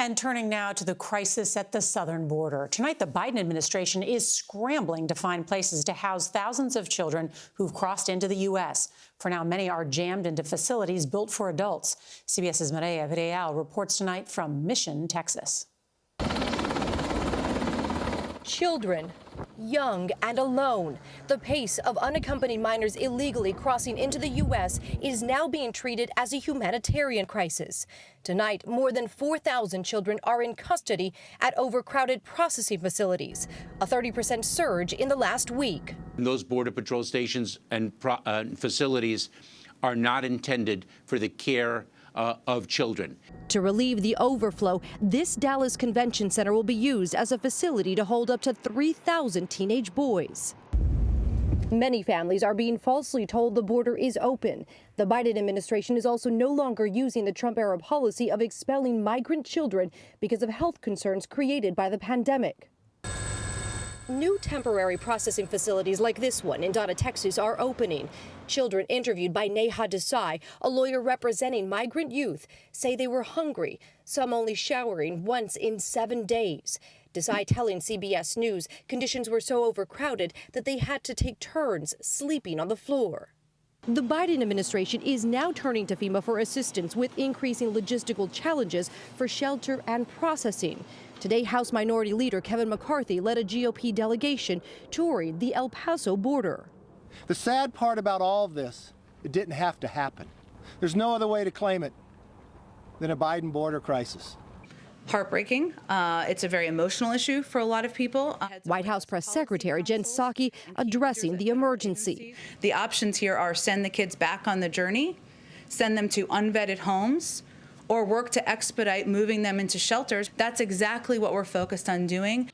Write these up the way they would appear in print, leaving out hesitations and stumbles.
And turning now to the crisis at the southern border. Tonight, the Biden administration is scrambling to find places to house thousands of children who've crossed into the U.S. For now, many are jammed into facilities built for adults. CBS's Mireya Villarreal reports tonight from Mission, Texas. Children, young and alone. The pace of unaccompanied minors illegally crossing into the U.S. is now being treated as a humanitarian crisis. Tonight, more than 4,000 children are in custody at overcrowded processing facilities, a 30% surge in the last week. Those Border Patrol stations and facilities are not intended for the care of children. To relieve the overflow, this Dallas Convention Center will be used as a facility to hold up to 3,000 teenage boys. Many families are being falsely told the border is open. The Biden administration is also no longer using the Trump-era policy of expelling migrant children because of health concerns created by the pandemic. New temporary processing facilities like this one in Donna, Texas, are opening. Children interviewed by Neha Desai, a lawyer representing migrant youth, say they were hungry, some only showering once in 7 days. Desai telling CBS News conditions were so overcrowded that they had to take turns sleeping on the floor. The Biden administration is now turning to FEMA for assistance with increasing logistical challenges for shelter and processing. Today, House Minority Leader Kevin McCarthy led a GOP delegation touring the El Paso border. The sad part about all of this, it didn't have to happen. There's no other way to claim it than a Biden border crisis. Heartbreaking. It's a very emotional issue for a lot of people. White House Press Secretary Jen Psaki addressing the emergency. The options here are send the kids back on the journey, send them to unvetted homes, or work to expedite moving them into shelters. That's exactly what we're focused on doing.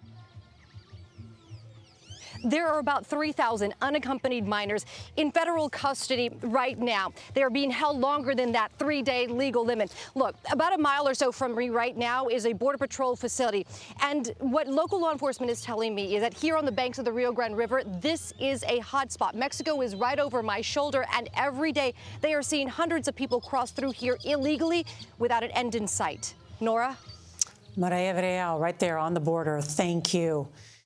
There are about 3,000 unaccompanied minors in federal custody right now. They are being held longer than that 3-day legal limit. Look, about a mile or so from me right now is a Border Patrol facility. And what local law enforcement is telling me is that here on the banks of the Rio Grande River, this is a hot spot. Mexico is right over my shoulder, and every day they are seeing hundreds of people cross through here illegally without an end in sight. Norah? Mireya Villarreal right there on the border. Thank you.